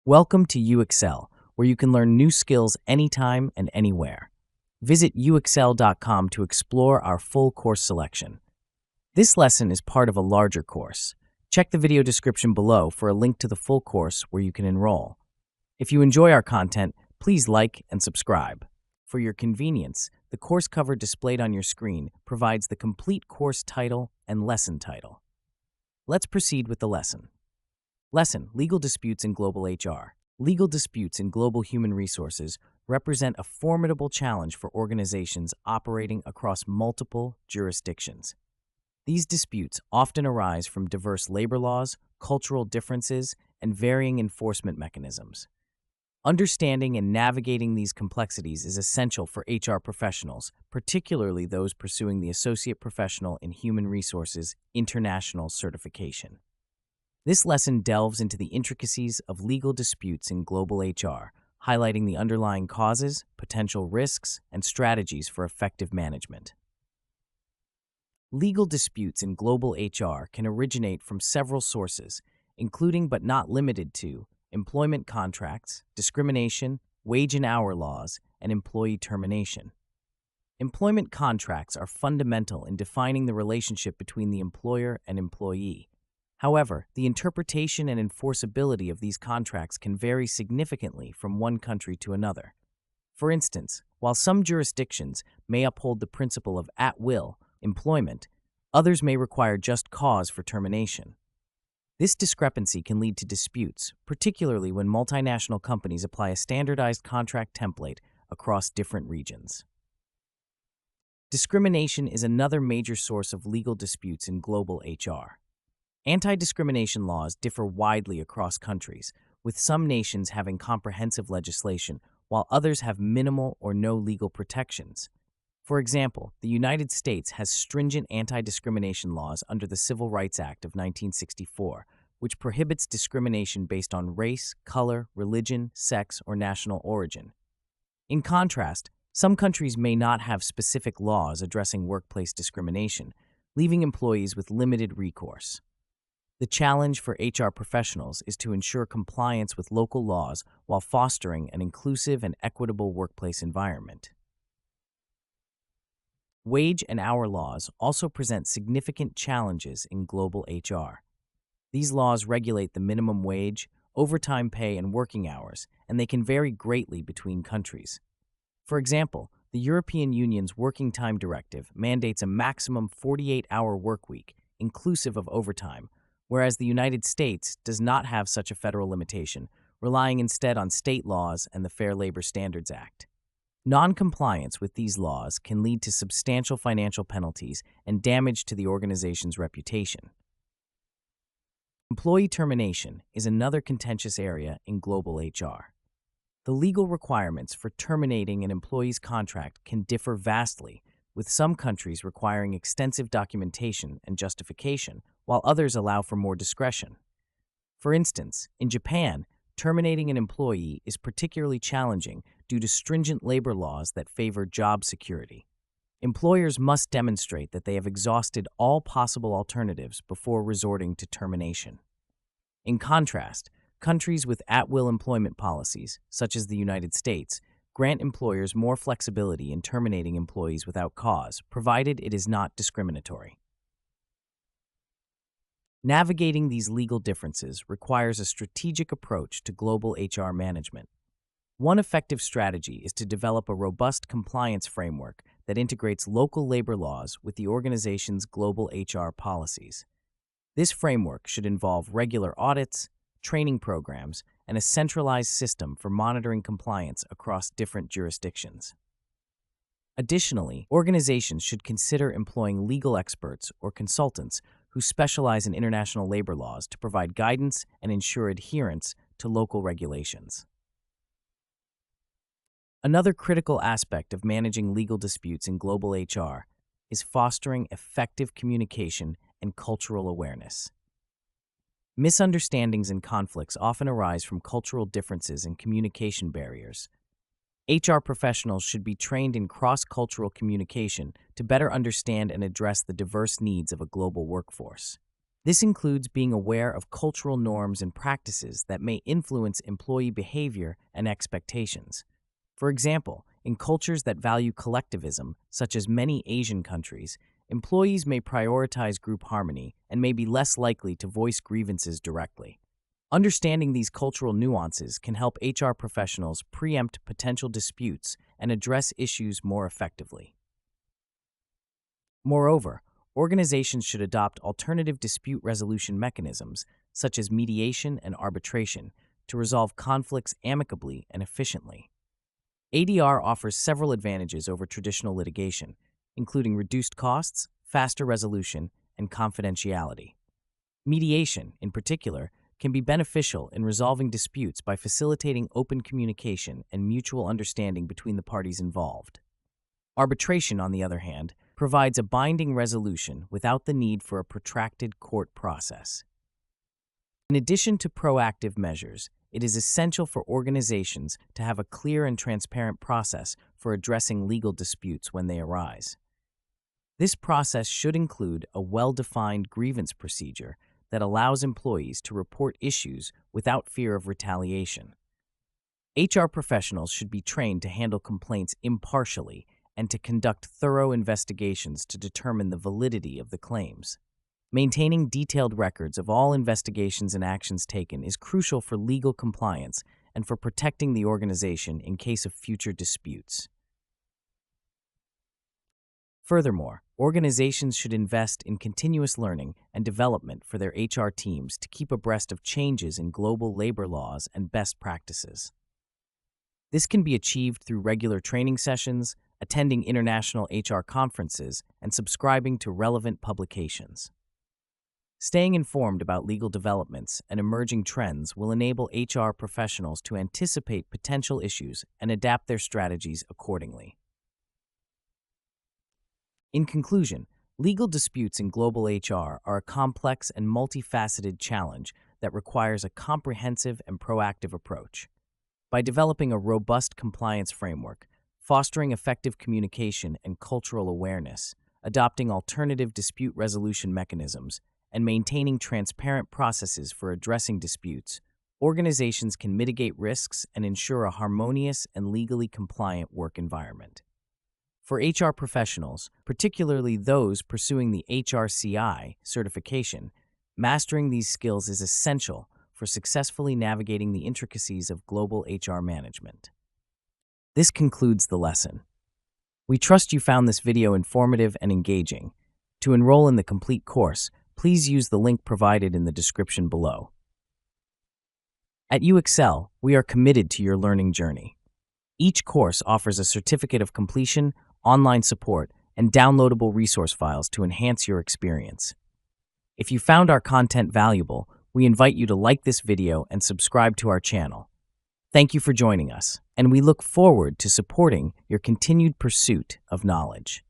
Welcome to UXL, where you can learn new skills anytime and anywhere. Visit uxl.com to explore our full course selection. This lesson is part of a larger course. Check the video description below for a link to the full course where you can enroll. If you enjoy our content, please like and subscribe. For your convenience, the course cover displayed on your screen provides the complete course title and lesson title. Let's proceed with the lesson. Lesson: Legal Disputes in Global HR. Legal disputes in global human resources represent a formidable challenge for organizations operating across multiple jurisdictions. These disputes often arise from diverse labor laws, cultural differences, and varying enforcement mechanisms. Understanding and navigating these complexities is essential for HR professionals, particularly those pursuing the Associate Professional in Human Resources International certification. This lesson delves into the intricacies of legal disputes in global HR, highlighting the underlying causes, potential risks, and strategies for effective management. Legal disputes in global HR can originate from several sources, including but not limited to employment contracts, discrimination, wage and hour laws, and employee termination. Employment contracts are fundamental in defining the relationship between the employer and employee. However, the interpretation and enforceability of these contracts can vary significantly from one country to another. For instance, while some jurisdictions may uphold the principle of at-will employment, others may require just cause for termination. This discrepancy can lead to disputes, particularly when multinational companies apply a standardized contract template across different regions. Discrimination is another major source of legal disputes in global HR. Anti-discrimination laws differ widely across countries, with some nations having comprehensive legislation while others have minimal or no legal protections. For example, the United States has stringent anti-discrimination laws under the Civil Rights Act of 1964, which prohibits discrimination based on race, color, religion, sex, or national origin. In contrast, some countries may not have specific laws addressing workplace discrimination, leaving employees with limited recourse. The challenge for HR professionals is to ensure compliance with local laws while fostering an inclusive and equitable workplace environment. Wage and hour laws also present significant challenges in global HR. These laws regulate the minimum wage, overtime pay, and working hours, and they can vary greatly between countries. For example, the European Union's Working Time Directive mandates a maximum 48-hour workweek, inclusive of overtime, whereas the United States does not have such a federal limitation, relying instead on state laws and the Fair Labor Standards Act. Non-compliance with these laws can lead to substantial financial penalties and damage to the organization's reputation. Employee termination is another contentious area in global HR. The legal requirements for terminating an employee's contract can differ vastly, with some countries requiring extensive documentation and justification, while others allow for more discretion. For instance, in Japan, terminating an employee is particularly challenging due to stringent labor laws that favor job security. Employers must demonstrate that they have exhausted all possible alternatives before resorting to termination. In contrast, countries with at-will employment policies, such as the United States, grant employers more flexibility in terminating employees without cause, provided it is not discriminatory. Navigating these legal differences requires a strategic approach to global HR management. One effective strategy is to develop a robust compliance framework that integrates local labor laws with the organization's global HR policies. This framework should involve regular audits, training programs, and a centralized system for monitoring compliance across different jurisdictions. Additionally, organizations should consider employing legal experts or consultants who specialize in international labor laws to provide guidance and ensure adherence to local regulations. Another critical aspect of managing legal disputes in global HR is fostering effective communication and cultural awareness. Misunderstandings and conflicts often arise from cultural differences and communication barriers. HR professionals should be trained in cross-cultural communication to better understand and address the diverse needs of a global workforce. This includes being aware of cultural norms and practices that may influence employee behavior and expectations. For example, in cultures that value collectivism, such as many Asian countries, employees may prioritize group harmony and may be less likely to voice grievances directly. Understanding these cultural nuances can help HR professionals preempt potential disputes and address issues more effectively. Moreover, organizations should adopt alternative dispute resolution mechanisms, such as mediation and arbitration, to resolve conflicts amicably and efficiently. ADR offers several advantages over traditional litigation, including reduced costs, faster resolution, and confidentiality. Mediation, in particular, can be beneficial in resolving disputes by facilitating open communication and mutual understanding between the parties involved. Arbitration, on the other hand, provides a binding resolution without the need for a protracted court process. In addition to proactive measures, it is essential for organizations to have a clear and transparent process for addressing legal disputes when they arise. This process should include a well-defined grievance procedure that allows employees to report issues without fear of retaliation. HR professionals should be trained to handle complaints impartially and to conduct thorough investigations to determine the validity of the claims. Maintaining detailed records of all investigations and actions taken is crucial for legal compliance and for protecting the organization in case of future disputes. Furthermore, organizations should invest in continuous learning and development for their HR teams to keep abreast of changes in global labor laws and best practices. This can be achieved through regular training sessions, attending international HR conferences, and subscribing to relevant publications. Staying informed about legal developments and emerging trends will enable HR professionals to anticipate potential issues and adapt their strategies accordingly. In conclusion, legal disputes in global HR are a complex and multifaceted challenge that requires a comprehensive and proactive approach. By developing a robust compliance framework, fostering effective communication and cultural awareness, adopting alternative dispute resolution mechanisms, and maintaining transparent processes for addressing disputes, organizations can mitigate risks and ensure a harmonious and legally compliant work environment. For HR professionals, particularly those pursuing the HRCI certification, mastering these skills is essential for successfully navigating the intricacies of global HR management. This concludes the lesson. We trust you found this video informative and engaging. To enroll in the complete course, please use the link provided in the description below. At UExcel, we are committed to your learning journey. Each course offers a certificate of completion, online support, and downloadable resource files to enhance your experience. If you found our content valuable, we invite you to like this video and subscribe to our channel. Thank you for joining us, and we look forward to supporting your continued pursuit of knowledge.